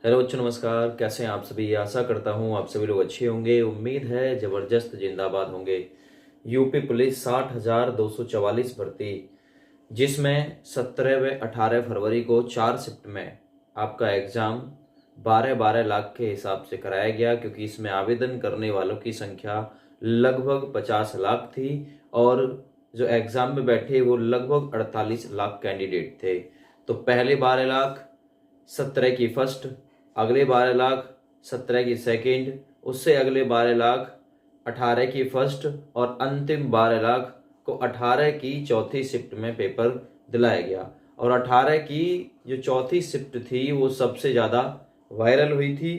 Hello बच्चों, नमस्कार। कैसे हैं आप सभी? आशा करता हूं आप सभी लोग अच्छे होंगे। उम्मीद है जबरदस्त जिंदाबाद होंगे। यूपी पुलिस 60,244 भर्ती, जिसमें 17 व 18 फरवरी को 4 शिफ्ट में आपका एग्ज़ाम 12-12 लाख के हिसाब से कराया गया, क्योंकि इसमें आवेदन करने वालों की संख्या लगभग 50 लाख थी और जो एग्ज़ाम में बैठे वो लगभग 48 लाख कैंडिडेट थे। तो पहले 12 लाख 17 की फर्स्ट, अगले 12 लाख 17 की सेकंड, उससे अगले 12 लाख 18 की फर्स्ट और अंतिम 12 लाख को 18 की चौथी शिफ्ट में पेपर दिलाया गया। और 18 की जो चौथी शिफ्ट थी वो सबसे ज़्यादा वायरल हुई थी।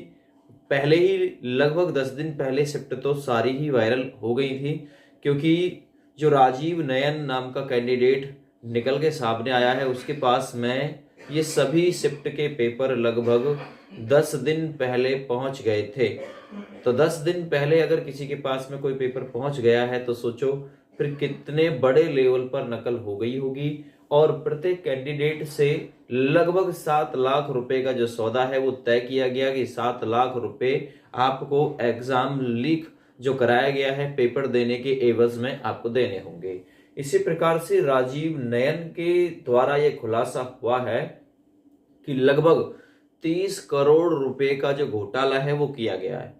पहले ही लगभग 10 दिन पहले शिफ्ट तो सारी ही वायरल हो गई थी, क्योंकि जो राजीव नयन नाम का कैंडिडेट निकल के सामने आया है उसके पास में ये सभी शिफ्ट के पेपर लगभग 10 दिन पहले पहुंच गए थे। तो 10 दिन पहले अगर किसी के पास में कोई पेपर पहुंच गया है तो सोचो फिर कितने बड़े लेवल पर नकल हो गई होगी। और प्रत्येक कैंडिडेट से लगभग 7 लाख रुपए का जो सौदा है वो तय किया गया कि 7 लाख रुपए आपको एग्जाम लीक जो कराया गया है पेपर देने के एवज में आपको देने होंगे। इसी प्रकार से राजीव नयन के द्वारा ये खुलासा हुआ है कि लगभग 30 करोड़ रुपए का जो घोटाला है वो किया गया है।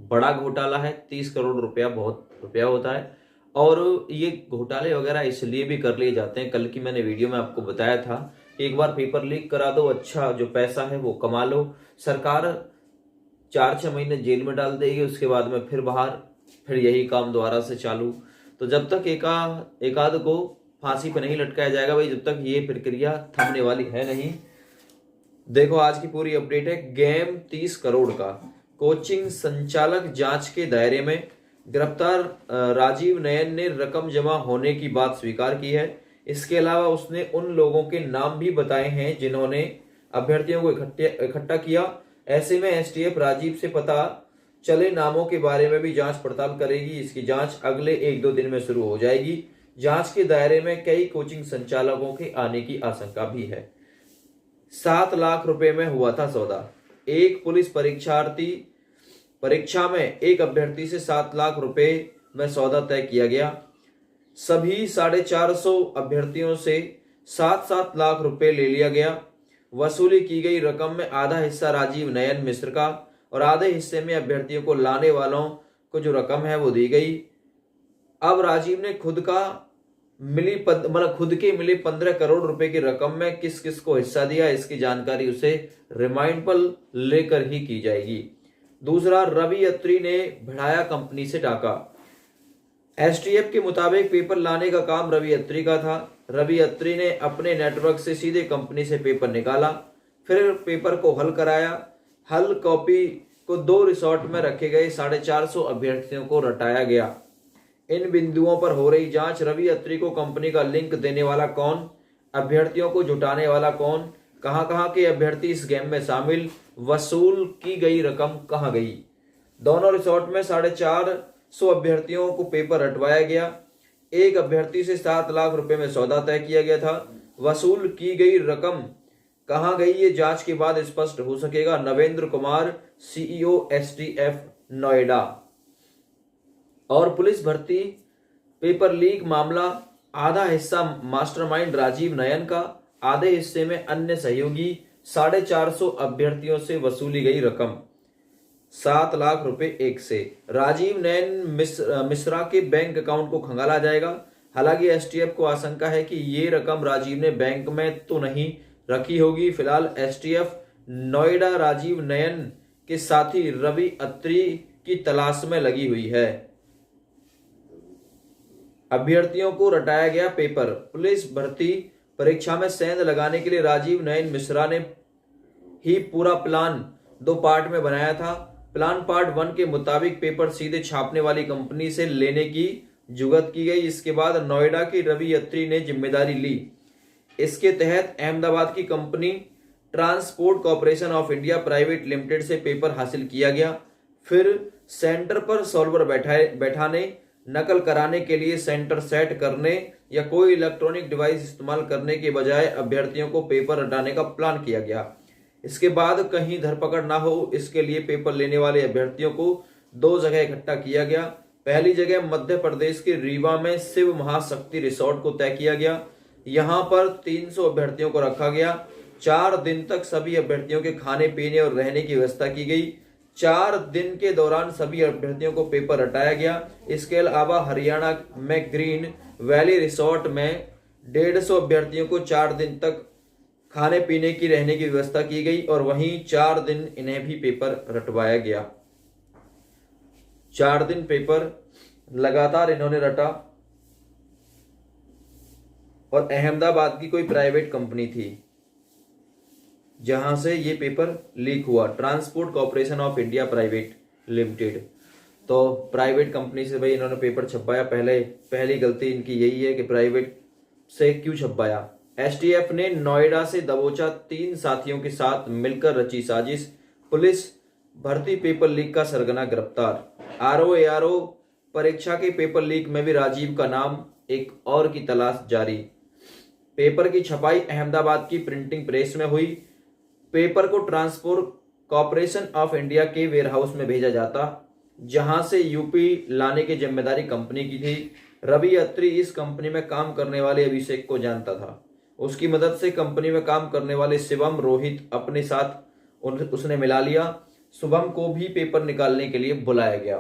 बड़ा घोटाला है, 30 करोड़ रुपया बहुत रुपया होता है। और ये घोटाले वगैरह इसलिए भी कर लिए जाते हैं, कल की मैंने वीडियो में आपको बताया था, एक बार पेपर लीक करा दो, अच्छा जो पैसा है वो कमा लो। सरकार 4-6 महीने जेल में डाल देगी, उसके बाद में फिर बाहर, फिर यही काम दोबारा से चालू। तो जब तक एकाध को फांसी पर नहीं लटकाया जाएगा भाई, जब तक ये प्रक्रिया थमने वाली है नहीं। देखो आज की पूरी अपडेट है। गेम 30 करोड़ का, कोचिंग संचालक जांच के दायरे में, गिरफ्तार राजीव नयन ने रकम जमा होने की बात स्वीकार की है। इसके अलावा उसने उन लोगों के नाम भी बताए हैं जिन्होंने अभ्यर्थियों को इकट्ठा किया। ऐसे में एसटीएफ राजीव से पता चले नामों के बारे में भी जांच पड़ताल करेगी। इसकी जांच अगले 1-2 दिन में शुरू हो जाएगी। जांच के दायरे में कई कोचिंग संचालकों के आने की आशंका भी है। 7 लाख रुपए में हुआ था सौदा। एक पुलिस परीक्षार्थी परीक्षा में एक अभ्यर्थी से 7 लाख रुपए में सौदा तय किया गया। सभी 450 अभ्यर्थियों से 7-7 लाख रुपए ले लिया गया। वसूली की गई रकम में आधा हिस्सा राजीव नयन मिश्र का और आधे हिस्से में अभ्यर्थियों को लाने वालों को जो रकम है वो दी गई। अब राजीव ने खुद के मिली 15 करोड़ रुपए की रकम में किस किस को हिस्सा दिया, इसकी जानकारी उसे रिमाइंड पर लेकर ही की जाएगी। दूसरा, रवि अत्री ने भिड़ाया कंपनी से टाका। एसटीएफ के मुताबिक पेपर लाने का काम रवि अत्री का था। रवि अत्री ने अपने नेटवर्क से सीधे कंपनी से पेपर निकाला, फिर पेपर को हल कराया। हल कॉपी को 2 रिसोर्ट में रखे गए 450 अभ्यर्थियों को रटाया गया। इन बिंदुओं पर हो रही जांच, रवि अत्री को कंपनी का लिंक देने वाला कौन, अभ्यर्थियों को जुटाने वाला कौन, कहां के अभ्यर्थी इस गेम में शामिल, वसूल की गई रकम कहां गई। दोनों रिसोर्ट में 450 अभ्यर्थियों को पेपर रटवाया गया। एक अभ्यर्थी से 7 लाख रुपए में सौदा तय किया गया था। वसूल की गई रकम कहां गई ये जांच के बाद स्पष्ट हो सकेगा। Navendra Kumar, CEO STF Noida. और पुलिस भर्ती पेपर लीक मामला, आधा हिस्सा मास्टरमाइंड राजीव नयन का, आधे हिस्से में अन्य सहयोगी। 450 अभ्यर्थियों से वसूली गई रकम 7 लाख रुपए एक से। राजीव नयन मिश्रा के बैंक अकाउंट को खंगाला जाएगा। हालांकि एसटीएफ को आशंका है कि ये रकम राजीव ने बैंक में तो नहीं रखी होगी। फिलहाल एसटीएफ नोएडा राजीव नयन के साथी रवि अत्री की तलाश में लगी हुई है। अभ्यर्थियों को रटाया गया पेपर। पुलिस भर्ती परीक्षा में सेंध लगाने के लिए राजीव नयन मिश्रा ने ही पूरा प्लान 2 पार्ट में बनाया था। प्लान पार्ट 1 के मुताबिक पेपर सीधे छापने वाली कंपनी से लेने की जुगत की गई। इसके बाद नोएडा की रवि अत्री ने जिम्मेदारी ली। इसके तहत अहमदाबाद की company transport corporation of India private limited से पेपर हासिल किया गया। फिर सेंटर पर सॉल्वर बैठाने, नकल कराने के लिए सेंटर सेट करने या कोई इलेक्ट्रॉनिक डिवाइस इस्तेमाल करने के बजाय अभ्यर्थियों को पेपर हटाने का प्लान किया गया। इसके बाद कहीं धरपकड़ ना हो, इसके लिए पेपर लेने वाले अभ्यर्थियों को 2 जगह इकट्ठा किया गया। पहली जगह मध्य प्रदेश के रीवा में शिव महाशक्ति रिसोर्ट को तय किया गया। यहां पर 300 अभ्यर्थियों को रखा गया। 4 दिन तक सभी अभ्यर्थियों के खाने पीने और रहने की व्यवस्था की गई। 4 दिन के दौरान सभी अभ्यर्थियों को पेपर रटाया गया। इसके अलावा हरियाणा में ग्रीन वैली रिसोर्ट में 150 अभ्यर्थियों को 4 दिन तक खाने पीने की रहने की व्यवस्था की गई और वहीं 4 दिन इन्हें भी पेपर रटवाया गया। 4 दिन पेपर लगातार इन्होंने रटा और अहमदाबाद की कोई प्राइवेट कंपनी थी जहां से ये पेपर लीक हुआ, transport corporation of India private limited. तो प्राइवेट कंपनी से भाई इन्होंने पेपर छपवाया। पहली गलती इनकी यही है कि प्राइवेट से क्यों छपवाया। एसटीएफ ने नोएडा से दबोचा 3 साथियों के साथ मिलकर रची साजिश। पुलिस भर्ती पेपर लीक का सरगना गिरफ्तार। आरओ परीक्षा के पेपर लीक में भी राजीव का नाम, एक और की तलाश जारी। पेपर की छपाई अहमदाबाद की प्रिंटिंग प्रेस में हुई। पेपर को ट्रांसपोर्ट कॉर्पोरेशन ऑफ इंडिया के वेयरहाउस में भेजा जाता, जहां से यूपी लाने की जिम्मेदारी कंपनी की थी। रवि अत्री इस कंपनी में काम करने वाले अभिषेक को जानता था। उसकी मदद से कंपनी में काम करने वाले शिवम रोहित अपने साथ उसने मिला लिया। शुभम को भी पेपर निकालने के लिए बुलाया गया।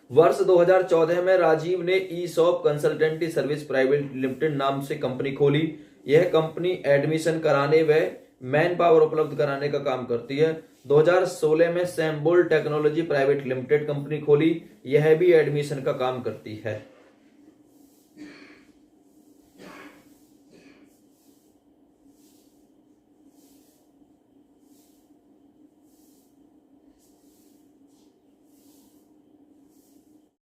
वर्ष 2014 में राजीव ने ई-शॉप कंसल्टेंटी सर्विस प्राइवेट लिमिटेड नाम से कंपनी खोली। यह कंपनी एडमिशन कराने व मैन पावर उपलब्ध कराने का काम करती है। 2016 में सैम्बोल टेक्नोलॉजी प्राइवेट लिमिटेड कंपनी खोली। यह भी एडमिशन का काम करती है।